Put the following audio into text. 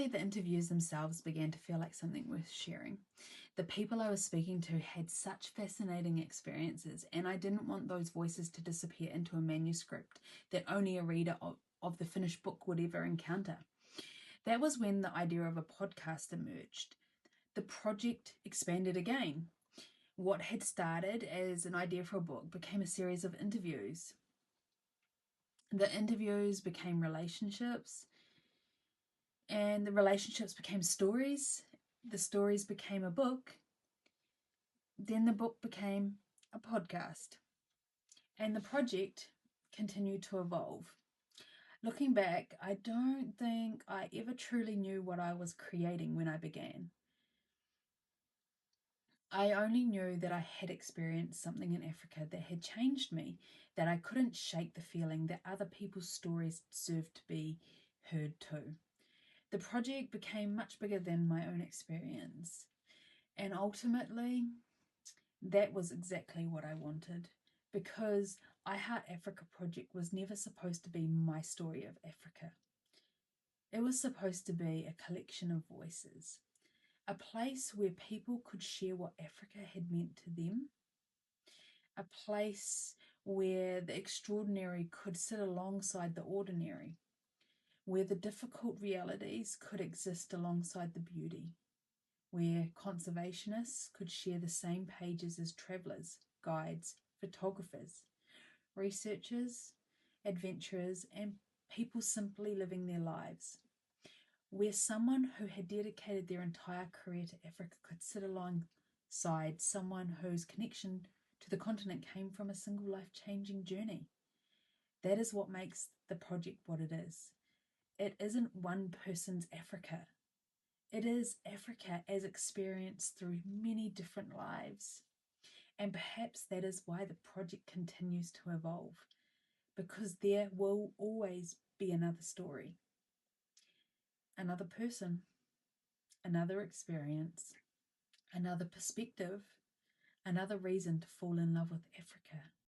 Eventually, the interviews themselves began to feel like something worth sharing. The people I was speaking to had such fascinating experiences, and I didn't want those voices to disappear into a manuscript that only a reader of the finished book would ever encounter. That was when the idea of a podcast emerged. The project expanded again. What had started as an idea for a book became a series of interviews. The interviews became relationships, and the relationships became stories. The stories became a book. Then the book became a podcast. And the project continued to evolve. Looking back, I don't think I ever truly knew what I was creating when I began. I only knew that I had experienced something in Africa that had changed me, that I couldn't shake the feeling that other people's stories deserved to be heard too. The project became much bigger than my own experience. And ultimately, that was exactly what I wanted, because I Heart Africa project was never supposed to be my story of Africa. It was supposed to be a collection of voices, a place where people could share what Africa had meant to them, a place where the extraordinary could sit alongside the ordinary, where the difficult realities could exist alongside the beauty, where conservationists could share the same pages as travellers, guides, photographers, researchers, adventurers, and people simply living their lives, where someone who had dedicated their entire career to Africa could sit alongside someone whose connection to the continent came from a single life-changing journey. That is what makes the project what it is. It isn't one person's Africa. It is Africa as experienced through many different lives. And perhaps that is why the project continues to evolve, because there will always be another story, another person, another experience, another perspective, another reason to fall in love with Africa.